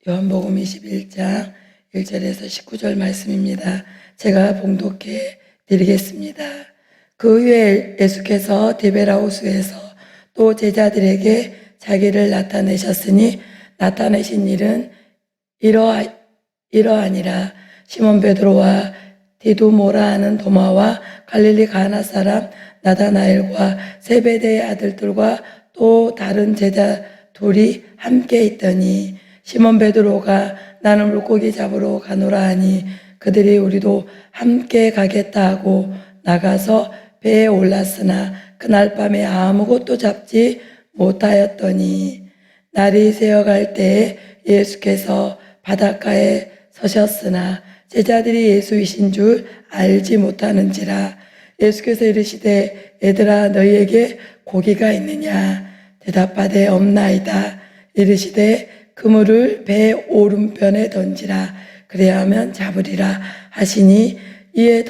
요한복음 21장 1절에서 19절 말씀입니다. 제가 봉독해 드리겠습니다. 그 후에 예수께서 디베라 호수에서 또 제자들에게 자기를 나타내셨으니 나타내신 일은 이러하니라. 시몬 베드로와 디두모라 하는 도마와 갈릴리 가나 사람 나다나엘과 세베대의 아들들과 또 다른 제자 둘이 함께 있더니 시몬 베드로가 나는 물고기 잡으러 가노라 하니 그들이 우리도 함께 가겠다 하고 나가서 배에 올랐으나 그날 밤에 아무것도 잡지 못하였더니 날이 새어갈 때에 예수께서 바닷가에 서셨으나 제자들이 예수이신 줄 알지 못하는지라. 예수께서 이르시되 얘들아 너희에게 고기가 있느냐? 대답하되 없나이다. 이르시되 그물을 배 오른편에 던지라. 그래야 하면 잡으리라 하시니 이에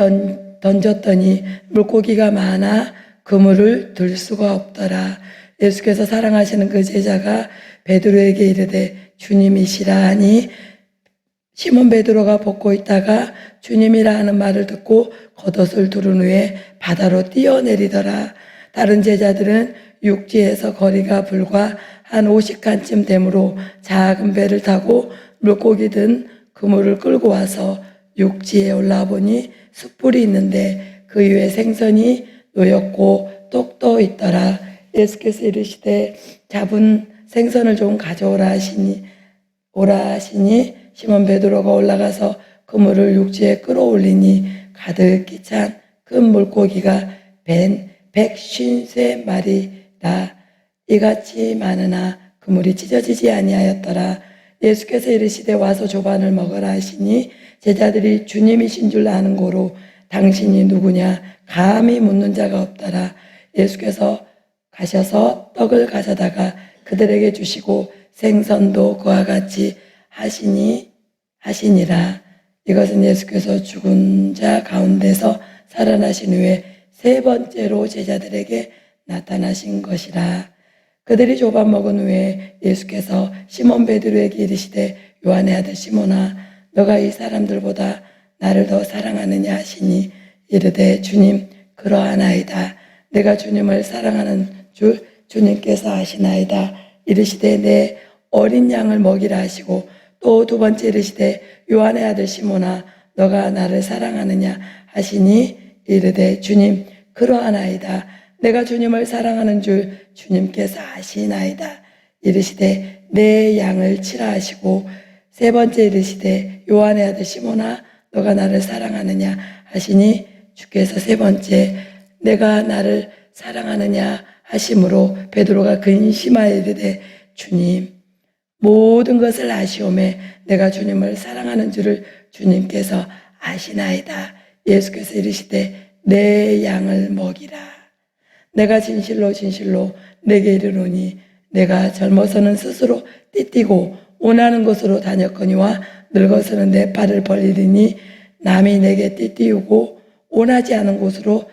던졌더니 물고기가 많아 그물을 들 수가 없더라. 예수께서 사랑하시는 그 제자가 베드로에게 이르되 주님이시라 하니 시몬 베드로가 벗고 있다가 주님이라 하는 말을 듣고 겉옷을 두른 후에 바다로 뛰어내리더라. 다른 제자들은 육지에서 거리가 불과 한 50칸쯤 되므로 작은 배를 타고 물고기 든 그물을 끌고 와서 육지에 올라보니 숯불이 있는데 그 위에 생선이 놓였고 떡도 있더라. 예수께서 이르시되 잡은 생선을 좀 가져오라 하시니 시몬 베드로가 올라가서 그물을 육지에 끌어올리니 가득히 찬 큰 물고기가 벤 153마리라. 이같이 많으나 그물이 찢어지지 아니하였더라. 예수께서 이르시되 와서 조반을 먹으라 하시니 제자들이 주님이신 줄 아는 고로 당신이 누구냐 감히 묻는 자가 없더라. 예수께서 가셔서 떡을 가져다가 그들에게 주시고 생선도 그와 같이 하시니라. 이것은 예수께서 죽은 자 가운데서 살아나신 후에 세 번째로 제자들에게 나타나신 것이라. 그들이 조반 먹은 후에 예수께서 시몬 베드로에게 이르시되 요한의 아들 시몬아 너가 이 사람들보다 나를 더 사랑하느냐 하시니 이르되 주님 그러하나이다. 내가 주님을 사랑하는 줄 주님께서 아시나이다. 이르시되 내 어린 양을 먹이라 하시고 또 두 번째 이르시되 요한의 아들 시몬아 너가 나를 사랑하느냐 하시니 이르되 주님 그러하나이다. 내가 주님을 사랑하는 줄 주님께서 아시나이다. 이르시되 내 양을 치라 하시고 세 번째 이르시되 요한의 아들 시몬아 너가 나를 사랑하느냐 하시니 주께서 세 번째 내가 나를 사랑하느냐 하심으로 베드로가 근심하여 이르되 주님 모든 것을 아시오매 내가 주님을 사랑하는 줄을 주님께서 아시나이다. 예수께서 이르시되 내 양을 먹이라. 내가 진실로 진실로 내게 이르노니 내가 젊어서는 스스로 띠띠고 원하는 곳으로 다녔거니와 늙어서는 내 팔을 벌리리니 남이 내게 띠띠우고 원하지 않은 곳으로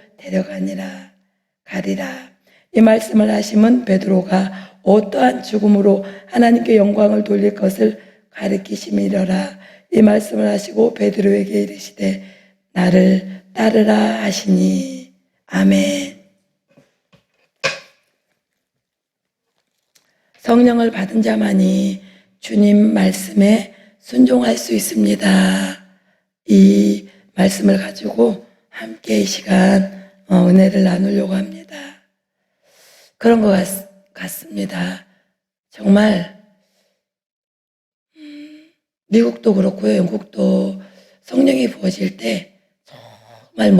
가리라. 이 말씀을 하심은 베드로가 어떠한 죽음으로 하나님께 영광을 돌릴 것을 가리키심이러라. 이 말씀을 하시고 베드로에게 이르시되 나를 따르라 하시니 아멘. 성령을 받은 자만이 주님 말씀에 순종할 수 있습니다. 이 말씀을 가지고 함께 이 시간 은혜를 나누려고 합니다. 그런 것 같습니다. 정말 미국도 그렇고요. 영국도 성령이 부어질 때 정말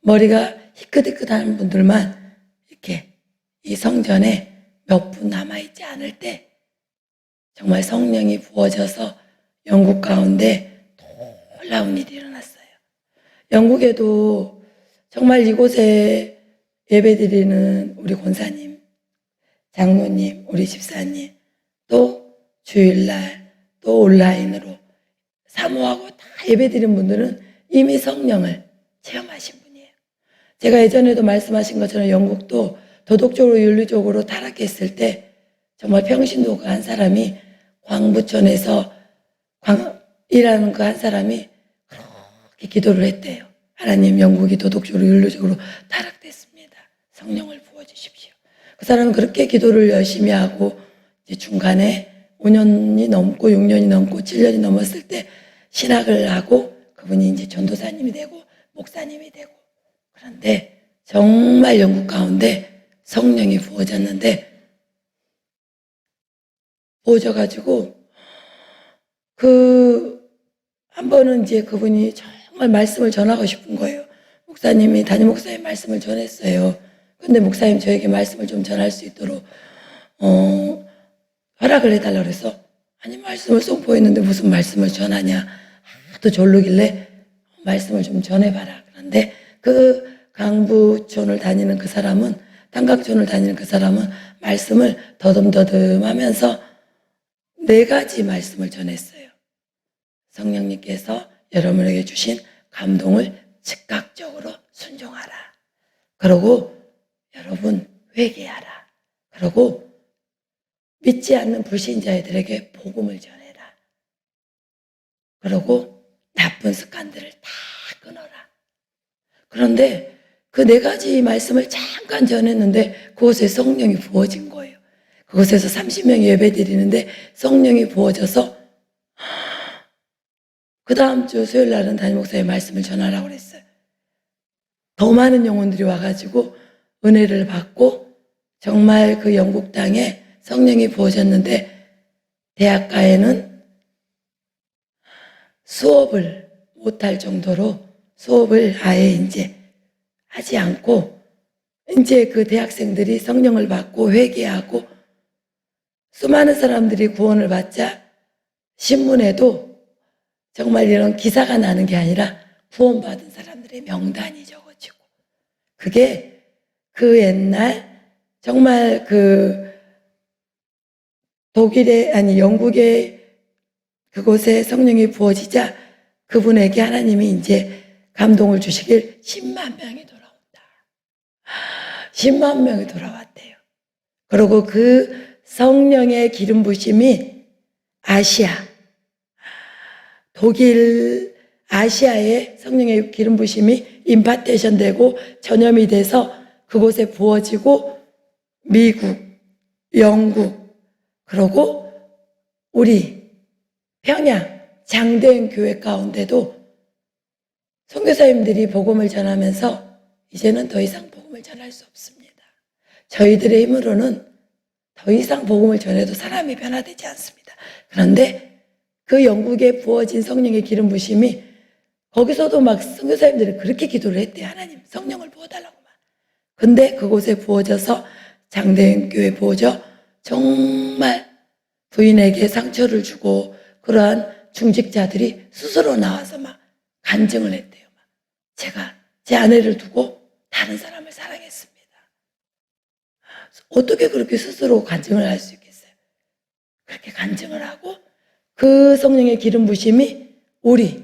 머리가 희끗희끗한 분들만 이렇게 이 성전에 몇 분 남아있지 않을 때 정말 성령이 부어져서 영국 가운데 놀라운 일이 일어났어요. 영국에도 정말 이곳에 예배드리는 우리 권사님, 장로님, 우리 집사님, 또 주일날, 또 온라인으로 사모하고 다 예배드린 분들은 이미 성령을 체험하신 분이에요. 제가 예전에도 말씀하신 것처럼 영국도 도덕적으로 윤리적으로 타락했을 때 정말 평신도가 한 사람이 광부촌에서 일하는 그 한 사람이 그렇게 기도를 했대요. 하나님, 영국이 도덕적으로 윤리적으로 타락됐습니다. 성령을 부어주십시오. 그 사람은 그렇게 기도를 열심히 하고 이제 중간에 5년이 넘고 6년이 넘고 7년이 넘었을 때 신학을 하고 그분이 이제 전도사님이 되고 목사님이 되고, 그런데 정말 영국 가운데 성령이 부어졌는데, 부어져가지고 한 번은 이제 그분이 정말 말씀을 전하고 싶은 거예요. 담임 목사님 말씀을 전했어요. 근데 목사님 저에게 말씀을 좀 전할 수 있도록 허락을 해달라고 그래서, 아니 말씀을 선포했는데 무슨 말씀을 전하냐, 하도 졸르길래 말씀을 좀 전해봐라. 그런데 그 강부촌을 다니는 그 사람은, 단각촌을 다니는 그 사람은 말씀을 더듬더듬하면서 4가지 말씀을 전했어요. 성령님께서 여러분에게 주신 감동을 즉각적으로 순종하라. 그리고 여러분 회개하라. 그리고 믿지 않는 불신자들에게 복음을 전해라. 그리고 나쁜 습관들을 다 끊어라. 그런데 그 4가지 말씀을 잠깐 전했는데 그곳에 성령이 부어진 거예요. 그곳에서 30명이 예배 드리는데 성령이 부어져서 그 다음 주 수요일 날은 담임 목사의 말씀을 전하라고 그랬어요. 더 많은 영혼들이 와가지고 은혜를 받고 정말 그 영국 땅에 성령이 부어졌는데, 대학가에는 수업을 못할 정도로 수업을 아예 이제 하지 않고, 이제 그 대학생들이 성령을 받고 회개하고 수많은 사람들이 구원을 받자 신문에도 정말 이런 기사가 나는 게 아니라 구원받은 사람들의 명단이 적어지고, 그게 그 옛날 정말 그 영국의 그곳에 성령이 부어지자 그분에게 하나님이 이제 감동을 주시길 10만 명이 돌아온다. 10만 명이 돌아왔대요. 그리고 그 성령의 기름 부심이 독일 아시아의 성령의 기름 부심이 임파테이션 되고 전염이 돼서 그곳에 부어지고 미국, 영국, 그리고 우리 평양 장대인 교회 가운데도 선교사님들이 복음을 전하면서 이제는 더 이상 복음을 전할 수 없습니다. 저희들의 힘으로는 더 이상 복음을 전해도 사람이 변화되지 않습니다. 그런데 그 영국에 부어진 성령의 기름 부심이, 거기서도 막 선교사님들이 그렇게 기도를 했대요. 하나님 성령을 부어달라고만. 근데 그곳에 부어져서 장대인 교회에 부어져 정말 부인에게 상처를 주고 그러한 중직자들이 스스로 나와서 막 간증을 했대요. 제가 제 아내를 두고 다른 사람을 사랑했습니다. 어떻게 그렇게 스스로 간증을 할 수 있겠어요? 그렇게 간증을 하고 그 성령의 기름 부심이 우리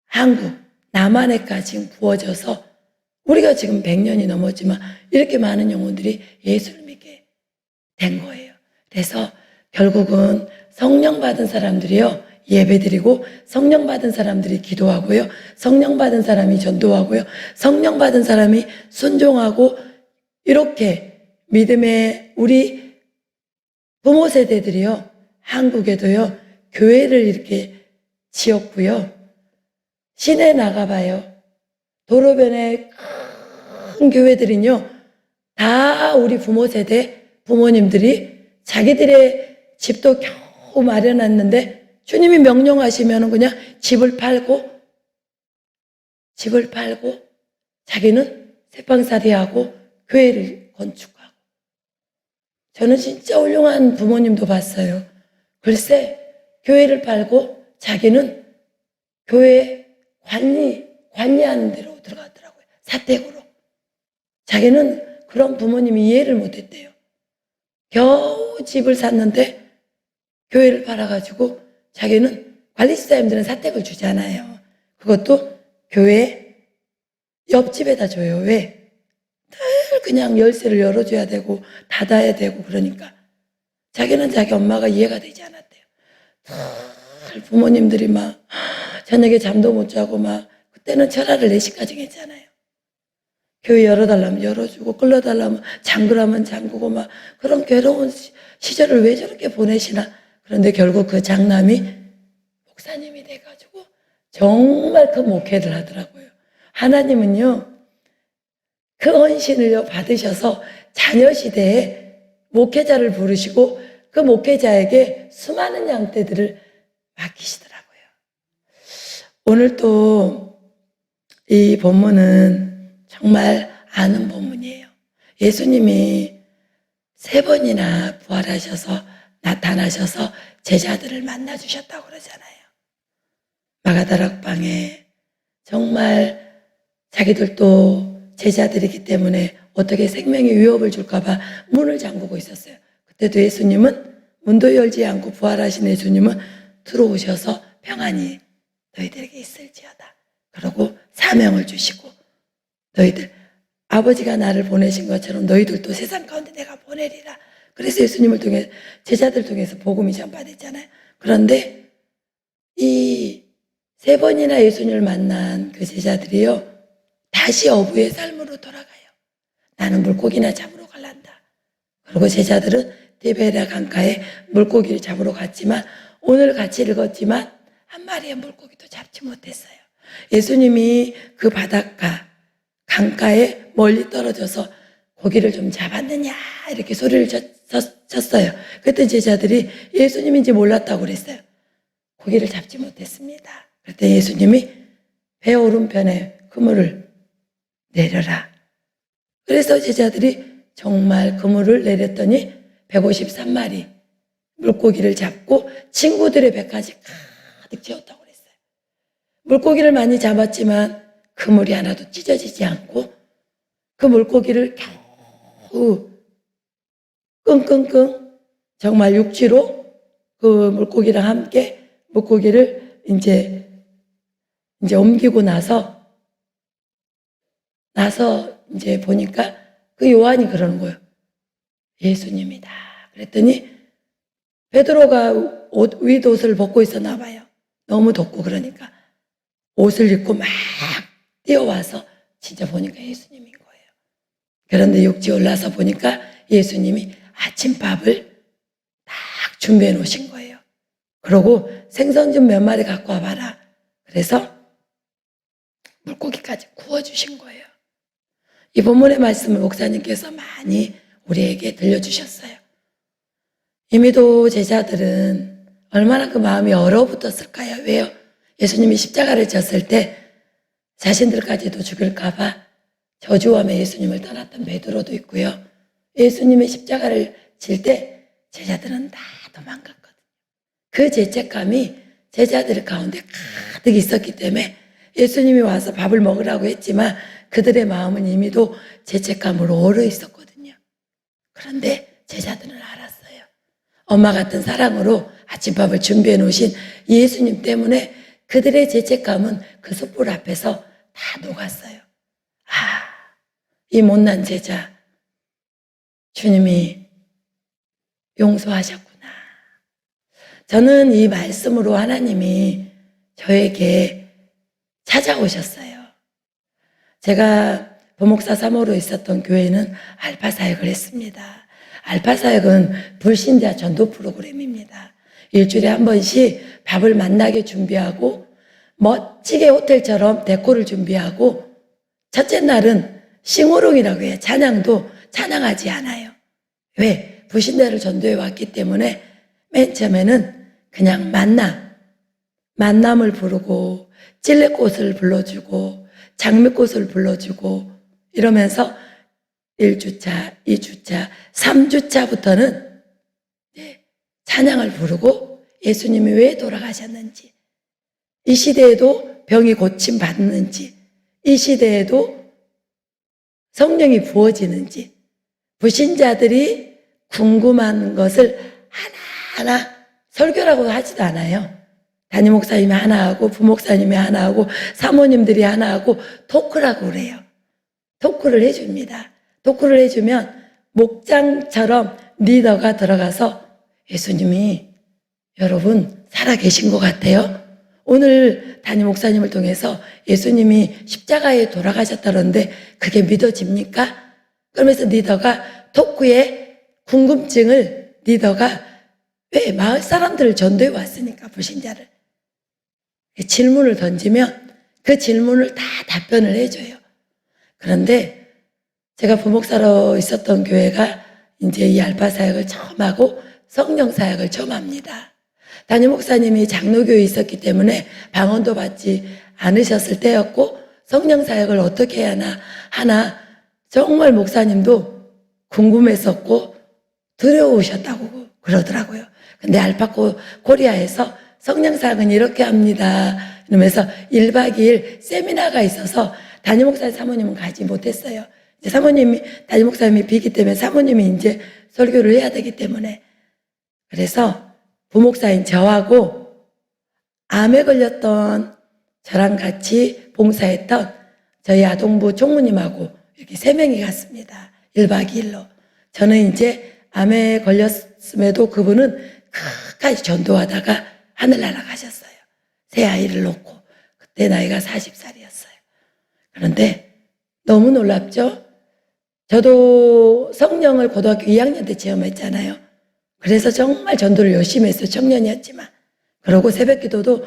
한국 남한에까지 부어져서 우리가 지금 100년이 넘었지만 이렇게 많은 영혼들이 예수를 믿게 된 거예요. 그래서 결국은 성령 받은 사람들이요 예배드리고, 성령 받은 사람들이 기도하고요, 성령 받은 사람이 전도하고요, 성령 받은 사람이 순종하고, 이렇게 믿음의 우리 부모 세대들이요 한국에도요 교회를 이렇게 지었고요, 시내 나가봐요. 도로변에 큰 교회들은요 다 우리 부모 세대 부모님들이 자기들의 집도 겨우 마련했는데 주님이 명령하시면 그냥 집을 팔고 자기는 새빵살이하고 교회를 건축하고. 저는 진짜 훌륭한 부모님도 봤어요. 글쎄 교회를 팔고 자기는 교회 관리하는 데로 들어갔더라고요. 사택으로. 자기는 그런 부모님이 이해를 못했대요. 겨우 집을 샀는데 교회를 팔아가지고 자기는 관리사님들은 사택을 주잖아요. 그것도 교회 옆집에다 줘요. 왜? 늘 그냥 열쇠를 열어줘야 되고 닫아야 되고 그러니까 자기는 자기 엄마가 이해가 되지 않았대요. 늘 부모님들이 막 저녁에 잠도 못 자고 막 그때는 철화를 4시까지 했잖아요. 교회 열어달라면 열어주고 끌어달라면 잠그라면 잠그고 막 그런 괴로운 시절을 왜 저렇게 보내시나. 그런데 결국 그 장남이 목사님이 돼가지고 정말 그 목회를 하더라고요. 하나님은요 그 헌신을 받으셔서 자녀 시대에 목회자를 부르시고 그 목회자에게 수많은 양떼들을 맡기시더라고요. 오늘 또 이 본문은 정말 아는 본문이에요. 예수님이 3번이나 부활하셔서 나타나셔서 제자들을 만나주셨다고 그러잖아요. 마가다락방에 정말 자기들도 제자들이기 때문에 어떻게 생명에 위협을 줄까봐 문을 잠그고 있었어요. 그때도 예수님은 문도 열지 않고 부활하신 예수님은 들어오셔서 평안히 너희들에게 있을지어다. 그러고 사명을 주시고 너희들 아버지가 나를 보내신 것처럼 너희들도 세상 가운데 내가 보내리라. 그래서 예수님을 통해 제자들 통해서 복음이 전파됐잖아요. 그런데 이 3번이나 예수님을 만난 그 제자들이요 다시 어부의 삶으로 돌아가요. 나는 물고기나 잡으러 갈란다. 그리고 제자들은 디베랴 강가에 물고기를 잡으러 갔지만 오늘 같이 읽었지만 한 마리의 물고기도 잡지 못했어요. 예수님이 그 바닷가 강가에 멀리 떨어져서 고기를 좀 잡았느냐 이렇게 소리를 쳤어요. 그랬더니 제자들이 예수님인지 몰랐다고 그랬어요. 고기를 잡지 못했습니다. 그랬더니 예수님이 배 오른편에 그물을 내려라. 그래서 제자들이 정말 그물을 내렸더니 153마리 물고기를 잡고 친구들의 배까지 가득 채웠다고 그랬어요. 물고기를 많이 잡았지만 그물이 하나도 찢어지지 않고 그 물고기를 겨우 끙끙끙 정말 육지로 그 물고기랑 함께 물고기를 이제 옮기고 나서 이제 보니까 그 요한이 그러는 거예요. 예수님이다. 그랬더니 베드로가 윗옷을 벗고 있었나 봐요. 너무 덥고 그러니까 옷을 입고 막 뛰어와서 진짜 보니까 예수님인 거예요. 그런데 육지 올라서 보니까 예수님이 아침밥을 딱 준비해 놓으신 거예요. 그러고 생선 좀 몇 마리 갖고 와봐라. 그래서 물고기까지 구워주신 거예요. 이 본문의 말씀을 목사님께서 많이 우리에게 들려주셨어요. 이미도 제자들은 얼마나 그 마음이 얼어붙었을까요? 왜요? 예수님이 십자가를 졌을 때 자신들까지도 죽일까봐 저주함에 예수님을 떠났던 베드로도 있고요. 예수님의 십자가를 질 때 제자들은 다 도망갔거든요. 그 죄책감이 제자들 가운데 가득 있었기 때문에 예수님이 와서 밥을 먹으라고 했지만 그들의 마음은 이미도 죄책감으로 얼어 있었거든요. 그런데 제자들은 알았어요. 엄마 같은 사랑으로 아침밥을 준비해 놓으신 예수님 때문에 그들의 죄책감은 그 숯불 앞에서 다 녹았어요. 이 못난 제자 주님이 용서하셨구나. 저는 이 말씀으로 하나님이 저에게 찾아오셨어요. 제가 부목사 3호로 있었던 교회는 알파 사역을 했습니다. 알파 사역은 불신자 전도 프로그램입니다. 일주일에 한 번씩 밥을 만나게 준비하고 멋지게 호텔처럼 데코를 준비하고 첫째 날은 싱오롱이라고 해요. 찬양도 찬양하지 않아요. 왜? 불신자를 전도해 왔기 때문에 맨 처음에는 그냥 만남을 부르고 찔레꽃을 불러주고 장미꽃을 불러주고 이러면서 1주차, 2주차, 3주차부터는 찬양을 부르고 예수님이 왜 돌아가셨는지, 이 시대에도 병이 고침받는지, 이 시대에도 성령이 부어지는지, 불신자들이 궁금한 것을 하나하나 설교라고 하지도 않아요. 담임 목사님이 하나 하고 부목사님이 하나 하고 사모님들이 하나 하고 토크라고 그래요. 토크를 해줍니다. 토크를 해주면 목장처럼 리더가 들어가서 예수님이 여러분 살아계신 것 같아요. 오늘 담임 목사님을 통해서 예수님이 십자가에 돌아가셨다는데 그게 믿어집니까? 그러면서 리더가 토크에 궁금증을 리더가 왜 마을 사람들을 전도해 왔으니까 불신자를 질문을 던지면 그 질문을 다 답변을 해줘요. 그런데 제가 부목사로 있었던 교회가 이제 이 알파 사역을 처음 하고 성령 사역을 처음 합니다. 담임 목사님이 장로교에 있었기 때문에 방언도 받지 않으셨을 때였고 성령 사역을 어떻게 하나 정말 목사님도 궁금했었고 두려우셨다고 그러더라고요. 근데 알파 코리아에서 성령 사역은 이렇게 합니다. 이러면서 1박 2일 세미나가 있어서 담임 목사님 사모님은 가지 못했어요. 이제 담임 목사님이 비기 때문에 사모님이 이제 설교를 해야 되기 때문에. 그래서 부목사인 저하고 암에 걸렸던 저랑 같이 봉사했던 저희 아동부 총무님하고 이렇게 3명이 갔습니다. 1박 2일로. 저는 이제 암에 걸렸음에도 그분은 끝까지 전도하다가 하늘나라 가셨어요. 새 아이를 놓고. 그때 나이가 40살이었어요. 그런데 너무 놀랍죠? 저도 성령을 고등학교 2학년 때 체험했잖아요. 그래서 정말 전도를 열심히 했어요. 청년이었지만. 그러고 새벽 기도도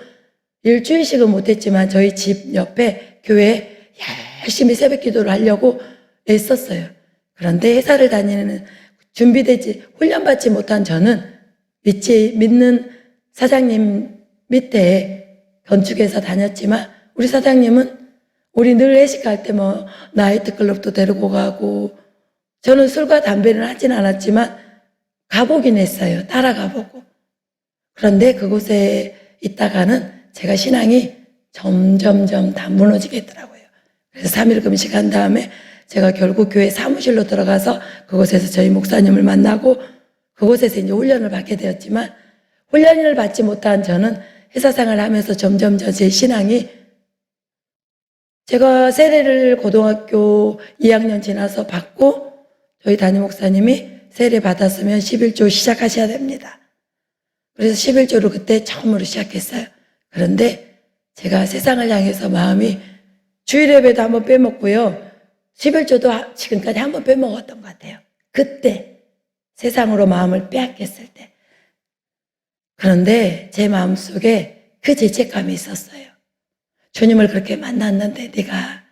일주일씩은 못했지만 저희 집 옆에 교회에 열심히 새벽 기도를 하려고 애썼어요. 그런데 회사를 다니는 준비되지 훈련받지 못한 저는 믿는 사장님 밑에 건축회사 다녔지만 우리 사장님은 우리 늘 회식할 때 뭐 나이트클럽도 데리고 가고 저는 술과 담배는 하진 않았지만 가보긴 했어요. 따라가보고. 그런데 그곳에 있다가는 제가 신앙이 점점점 다 무너지겠더라고요. 그래서 3일 금식한 다음에 제가 결국 교회 사무실로 들어가서 그곳에서 저희 목사님을 만나고 그곳에서 이제 훈련을 받게 되었지만 훈련을 받지 못한 저는 회사 생활을 하면서 점점 제 신앙이 제가 세례를 고등학교 2학년 지나서 받고 저희 담임 목사님이 세례 받았으면 11조 시작하셔야 됩니다. 그래서 11조를 그때 처음으로 시작했어요. 그런데 제가 세상을 향해서 마음이 주일 예배도 한번 빼먹고요. 11조도 지금까지 한번 빼먹었던 것 같아요. 그때 세상으로 마음을 빼앗겼을 때. 그런데 제 마음속에 그 죄책감이 있었어요. 주님을 그렇게 만났는데 내가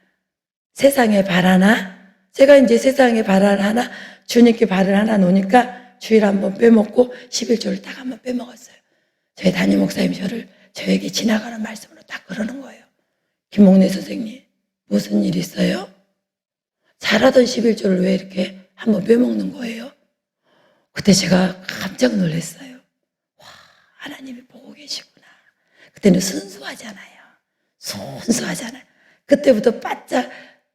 세상에 바라나? 제가 이제 세상에 발을 하나 주님께 발을 하나 놓으니까 주일 한번 빼먹고 11조를 딱 한번 빼먹었어요. 저희 담임 목사님이 저에게 지나가는 말씀으로 딱 그러는 거예요. 김목래 선생님 무슨 일 있어요? 잘하던 11조를 왜 이렇게 한번 빼먹는 거예요? 그때 제가 깜짝 놀랐어요. 와, 하나님이 보고 계시구나. 그때는 순수하잖아요. 그때부터 바짝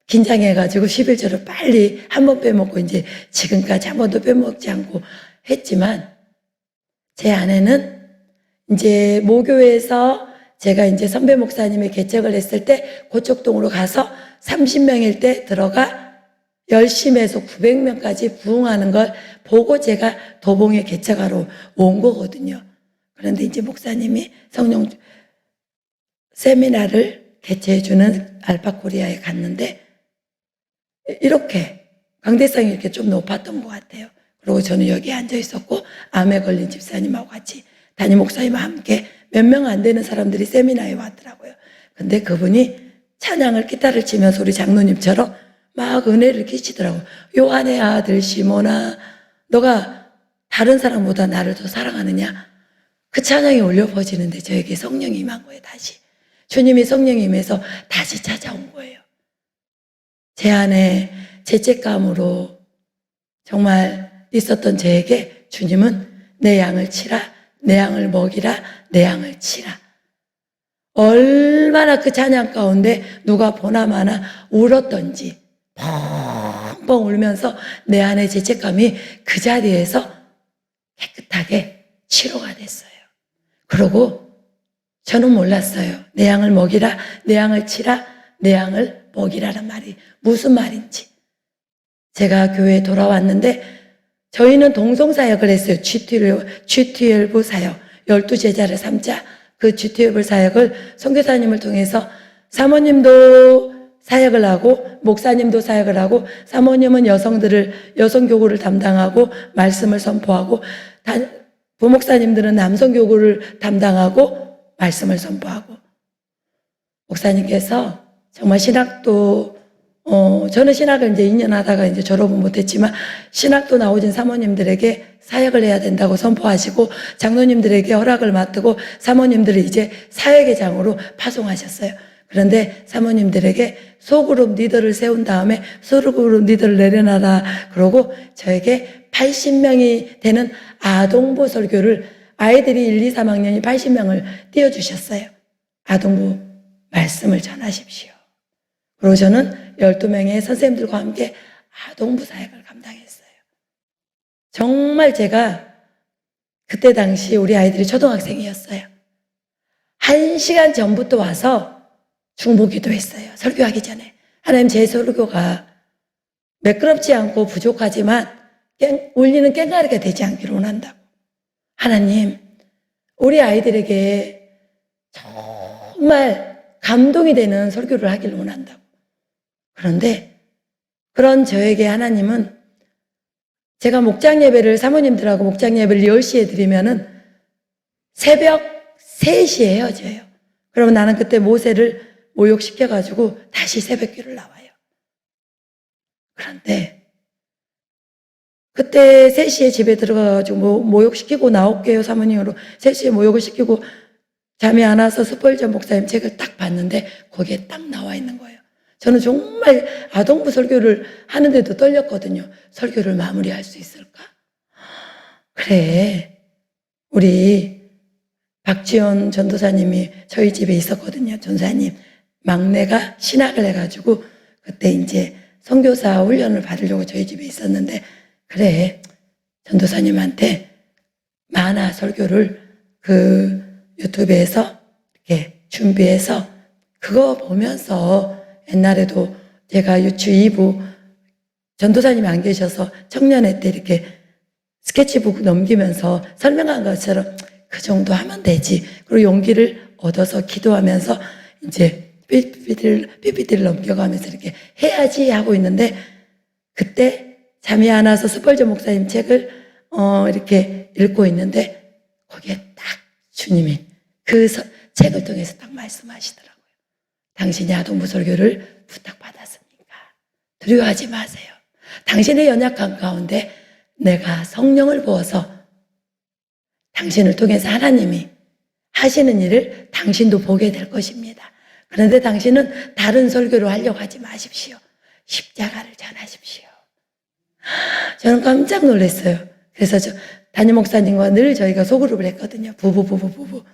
긴장해가지고 11조를 빨리 한 번 빼먹고 이제 지금까지 한 번도 빼먹지 않고 했지만 제 아내는 이제 모교에서 제가 이제 선배 목사님의 개척을 했을 때 고척동으로 가서 30명일 때 들어가 열심히 해서 900명까지 부흥하는 걸 보고 제가 도봉에 개척하러 온 거거든요. 그런데 이제 목사님이 성령 세미나를 개최해주는 알파코리아에 갔는데 이렇게 강대성이 이렇게 좀 높았던 것 같아요. 그리고 저는 여기 앉아 있었고 암에 걸린 집사님하고 같이 담임 목사님과 함께 몇 명 안 되는 사람들이 세미나에 왔더라고요. 근데 그분이 찬양을 기타를 치면서 우리 장로님처럼 막 은혜를 끼치더라고요. 요한의 아들 시몬아 너가 다른 사람보다 나를 더 사랑하느냐? 그 찬양이 울려 퍼지는데 저에게 성령이 임한 거예요. 다시 주님이 성령이 임해서 다시 찾아온 거예요. 제 안에 죄책감으로 정말 있었던 저에게 주님은 내 양을 치라, 내 양을 먹이라, 내 양을 치라. 얼마나 그 찬양 가운데 누가 보나마나 울었던지 펑펑 울면서 내 안의 죄책감이 그 자리에서 깨끗하게 치료가 됐어요. 그러고 저는 몰랐어요. 내 양을 먹이라, 내 양을 치라, 내 양을 먹이라는 말이 무슨 말인지. 제가 교회에 돌아왔는데 저희는 동성사역을 했어요. G12 사역, 12제자를 삼자. 그 G12 사역을 선교사님을 통해서 사모님도 사역을 하고 목사님도 사역을 하고 사모님은 여성교구를 담당하고 말씀을 선포하고 부목사님들은 남성교구를 담당하고 말씀을 선포하고 목사님께서 정말 신학도 저는 신학을 이제 2년 하다가 이제 졸업은 못했지만 신학도 나오신 사모님들에게 사역을 해야 된다고 선포하시고 장로님들에게 허락을 맡고 사모님들을 이제 사역의 장으로 파송하셨어요. 그런데 사모님들에게 소그룹 리더를 세운 다음에 소그룹 리더를 내려놔라 그러고 저에게 80명이 되는 아동부 설교를 아이들이 1, 2, 3학년이 80명을 띄워주셨어요. 아동부 말씀을 전하십시오. 그리고 저는 12명의 선생님들과 함께 아동부 사역을 감당했어요. 정말 제가 그때 당시 우리 아이들이 초등학생이었어요. 1시간 전부터 와서 중보기도 했어요. 설교하기 전에. 하나님, 제 설교가 매끄럽지 않고 부족하지만 울리는 깽가리가 되지 않기를 원한다고. 하나님, 우리 아이들에게 정말 감동이 되는 설교를 하기를 원한다고. 그런데 그런 저에게 하나님은 제가 목장 예배를 사모님들하고 목장 예배를 10시에 드리면은 새벽 3시에 헤어져요. 그러면 나는 그때 모세를 모욕시켜가지고 다시 새벽기를 나와요. 그런데 그때 3시에 집에 들어가가지고 모욕시키고 나올게요 사모님으로 3시에 모욕을 시키고 잠이 안 와서 스펄전 목사님 책을 딱 봤는데 거기에 딱 나와 있는 거예요. 저는 정말 아동부 설교를 하는데도 떨렸거든요. 설교를 마무리할 수 있을까? 그래, 우리 박지원 전도사님이 저희 집에 있었거든요. 전사님 막내가 신학을 해가지고 그때 이제 선교사 훈련을 받으려고 저희 집에 있었는데 그래, 전도사님한테 만화 설교를 그 유튜브에서 이렇게 준비해서 그거 보면서 옛날에도 제가 유추 2부 전도사님이 안 계셔서 청년회 때 이렇게 스케치북 넘기면서 설명한 것처럼 그 정도 하면 되지. 그리고 용기를 얻어서 기도하면서 이제 PPT를 넘겨가면서 이렇게 해야지 하고 있는데 그때 잠이 안 와서 스펄전 목사님 책을 이렇게 읽고 있는데 거기에 딱 주님이 그 책을 통해서 딱 말씀하시더라고요. 당신이 아동부 설교를 부탁받았습니까? 두려워하지 마세요. 당신의 연약한 가운데 내가 성령을 부어서 당신을 통해서 하나님이 하시는 일을 당신도 보게 될 것입니다. 그런데 당신은 다른 설교를 하려고 하지 마십시오. 십자가를 전하십시오. 저는 깜짝 놀랐어요. 그래서 담임 목사님과 늘 저희가 소그룹을 했거든요. 부부.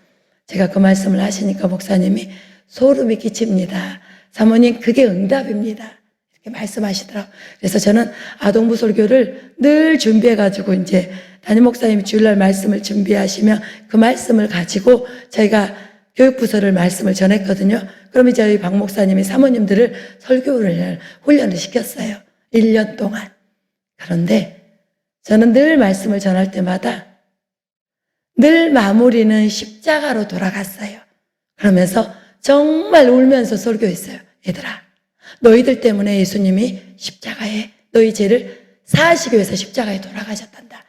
제가 그 말씀을 하시니까 목사님이 소름이 끼칩니다. 사모님, 그게 응답입니다. 이렇게 말씀하시더라고요. 그래서 저는 아동부 설교를 늘 준비해가지고 이제 담임 목사님이 주일날 말씀을 준비하시면 그 말씀을 가지고 저희가 교육부서를 말씀을 전했거든요. 그러면 저희 박 목사님이 사모님들을 설교를 훈련을 시켰어요. 1년 동안. 그런데 저는 늘 말씀을 전할 때마다 늘 마무리는 십자가로 돌아갔어요. 그러면서 정말 울면서 설교했어요. 얘들아, 너희들 때문에 예수님이 십자가에 너희 죄를 사하시기 위해서 십자가에 돌아가셨단다.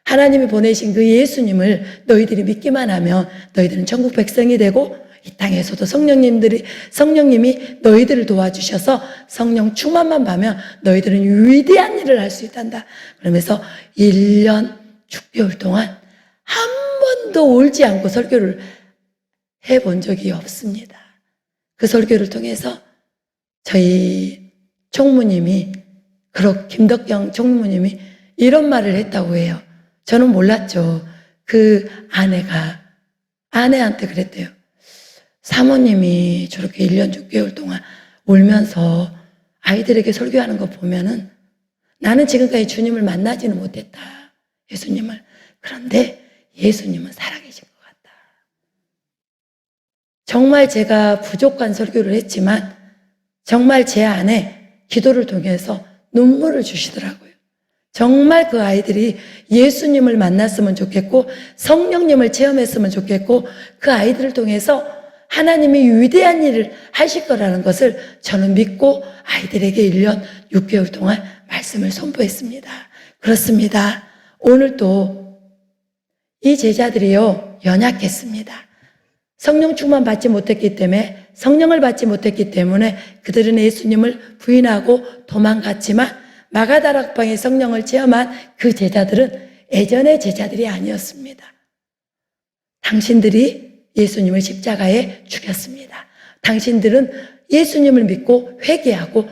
하나님이 보내신 그 예수님을 너희들이 믿기만 하면 너희들은 천국 백성이 되고 이 땅에서도 성령님이 너희들을 도와주셔서 성령 충만만 받으면 너희들은 위대한 일을 할 수 있단다. 그러면서 1년 6개월 동안 한 번도 울지 않고 설교를 해본 적이 없습니다. 그 설교를 통해서 저희 총무님이, 김덕경 총무님이 이런 말을 했다고 해요. 저는 몰랐죠. 그 아내한테 그랬대요. 사모님이 저렇게 1년 6개월 동안 울면서 아이들에게 설교하는 거 보면은 나는 지금까지 주님을 만나지는 못했다. 예수님을. 그런데 예수님은 살아계신 것 같다. 정말 제가 부족한 설교를 했지만 정말 제 안에 기도를 통해서 눈물을 주시더라고요. 정말 그 아이들이 예수님을 만났으면 좋겠고 성령님을 체험했으면 좋겠고 그 아이들을 통해서 하나님이 위대한 일을 하실 거라는 것을 저는 믿고 아이들에게 1년 6개월 동안 말씀을 선포했습니다. 그렇습니다. 오늘 또 이 제자들이요 연약했습니다. 성령 충만 받지 못했기 때문에 성령을 받지 못했기 때문에 그들은 예수님을 부인하고 도망갔지만 마가다락방의 성령을 체험한 그 제자들은 예전의 제자들이 아니었습니다. 당신들이 예수님을 십자가에 죽였습니다. 당신들은 예수님을 믿고 회개하고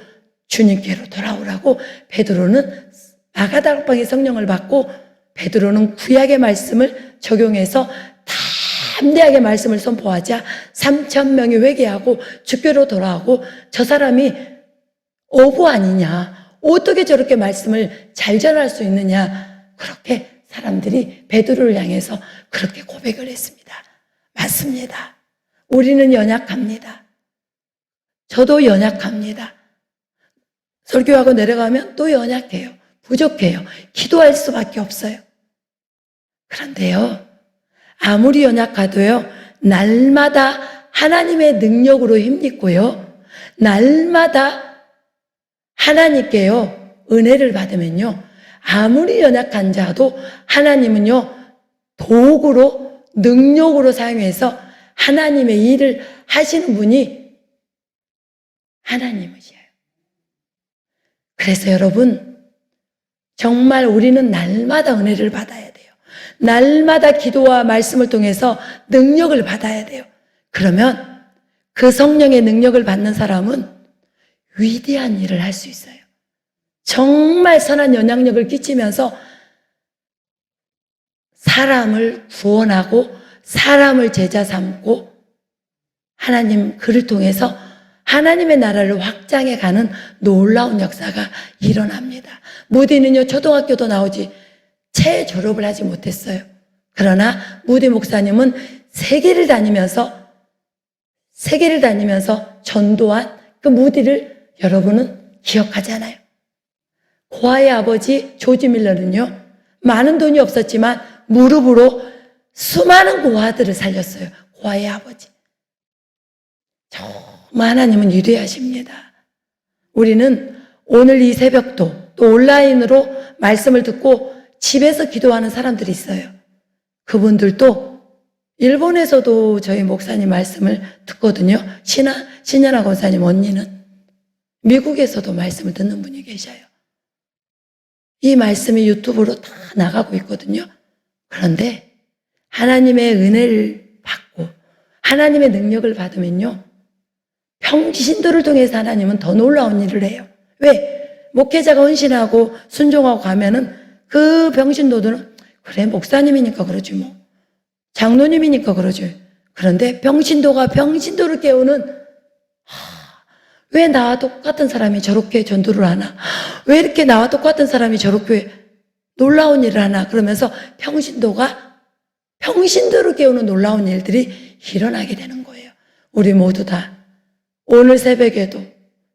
주님께로 돌아오라고 베드로는 마가다락방의 성령을 받고 베드로는 구약의 말씀을 적용해서 담대하게 말씀을 선포하자 3,000명이 회개하고 주께로 돌아오고 저 사람이 어부 아니냐, 어떻게 저렇게 말씀을 잘 전할 수 있느냐, 그렇게 사람들이 베드로를 향해서 그렇게 고백을 했습니다. 맞습니다. 우리는 연약합니다. 저도 연약합니다. 설교하고 내려가면 또 연약해요. 부족해요. 기도할 수밖에 없어요. 그런데요, 아무리 연약하도요, 날마다 하나님의 능력으로 힘입고요, 날마다 하나님께요, 은혜를 받으면요, 아무리 연약한 자도 하나님은요, 도구로, 능력으로 사용해서 하나님의 일을 하시는 분이 하나님이셔요. 그래서 여러분, 정말 우리는 날마다 은혜를 받아야 돼요. 날마다 기도와 말씀을 통해서 능력을 받아야 돼요. 그러면 그 성령의 능력을 받는 사람은 위대한 일을 할 수 있어요. 정말 선한 영향력을 끼치면서 사람을 구원하고 사람을 제자 삼고 하나님 그를 통해서 하나님의 나라를 확장해 가는 놀라운 역사가 일어납니다. 무디는요, 초등학교도 나오지 채 졸업을 하지 못했어요. 그러나 무디 목사님은 세계를 다니면서 전도한 그 무디를 여러분은 기억하잖아요. 고아의 아버지 조지 밀러는요, 많은 돈이 없었지만 무릎으로 수많은 고아들을 살렸어요. 고아의 아버지. 정말 하나님은 위대하십니다. 우리는 오늘 이 새벽도 또 온라인으로 말씀을 듣고 집에서 기도하는 사람들이 있어요. 그분들도 일본에서도 저희 목사님 말씀을 듣거든요. 신현아 권사님 언니는 미국에서도 말씀을 듣는 분이 계셔요. 이 말씀이 유튜브로 다 나가고 있거든요. 그런데 하나님의 은혜를 받고 하나님의 능력을 받으면요, 평신도를 통해서 하나님은 더 놀라운 일을 해요. 왜? 목회자가 헌신하고 순종하고 가면은 그 평신도들은 그래, 목사님이니까 그러지 뭐, 장로님이니까 그러지. 그런데 평신도가 평신도를 깨우는, 왜 나와 똑같은 사람이 저렇게 전도를 하나? 왜 이렇게 나와 똑같은 사람이 저렇게 놀라운 일을 하나? 그러면서 평신도가 평신도를 깨우는 놀라운 일들이 일어나게 되는 거예요. 우리 모두 다 오늘 새벽에도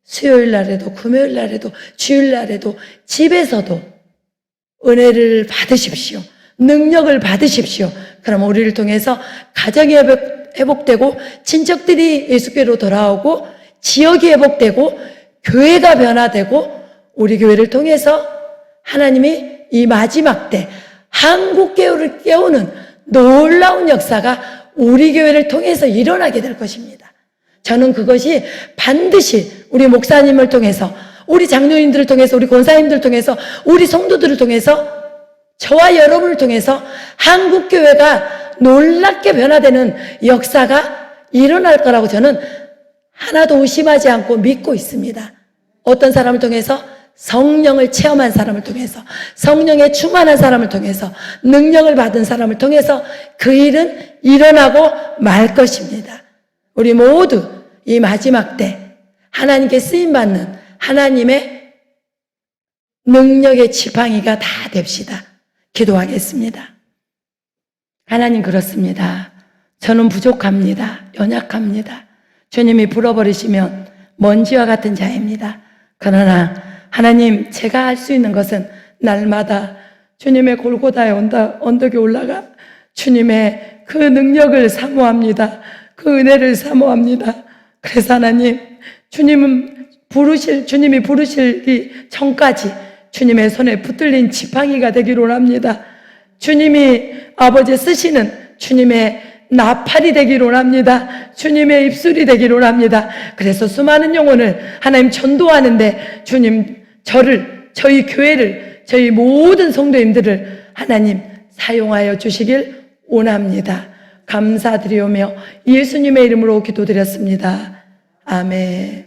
수요일 날에도 금요일 날에도 주일 날에도 집에서도 은혜를 받으십시오. 능력을 받으십시오. 그럼 우리를 통해서 가정이 회복되고 친척들이 예수께로 돌아오고 지역이 회복되고 교회가 변화되고 우리 교회를 통해서 하나님이 이 마지막 때 한국 교회를 깨우는 놀라운 역사가 우리 교회를 통해서 일어나게 될 것입니다. 저는 그것이 반드시 우리 목사님을 통해서, 우리 장로님들을 통해서, 우리 권사님들을 통해서, 우리 성도들을 통해서, 저와 여러분을 통해서 한국교회가 놀랍게 변화되는 역사가 일어날 거라고 저는 하나도 의심하지 않고 믿고 있습니다. 어떤 사람을 통해서? 성령을 체험한 사람을 통해서, 성령에 충만한 사람을 통해서, 능력을 받은 사람을 통해서 그 일은 일어나고 말 것입니다. 우리 모두 이 마지막 때 하나님께 쓰임받는 하나님의 능력의 지팡이가 다 됩시다. 기도하겠습니다. 하나님, 그렇습니다. 저는 부족합니다. 연약합니다. 주님이 불어버리시면 먼지와 같은 자입니다. 그러나 하나님, 제가 할 수 있는 것은 날마다 주님의 골고다의 언덕에 올라가 주님의 그 능력을 사모합니다. 그 은혜를 사모합니다. 그래서 하나님, 주님이 부르시기 전까지 주님의 손에 붙들린 지팡이가 되기를 합니다. 주님이 아버지 쓰시는 주님의 나팔이 되기를 합니다. 주님의 입술이 되기를 합니다. 그래서 수많은 영혼을 하나님 전도하는데 주님, 저희 교회를, 저희 모든 성도님들을 하나님 사용하여 주시길 원합니다. 감사드리오며 예수님의 이름으로 기도드렸습니다. 아멘.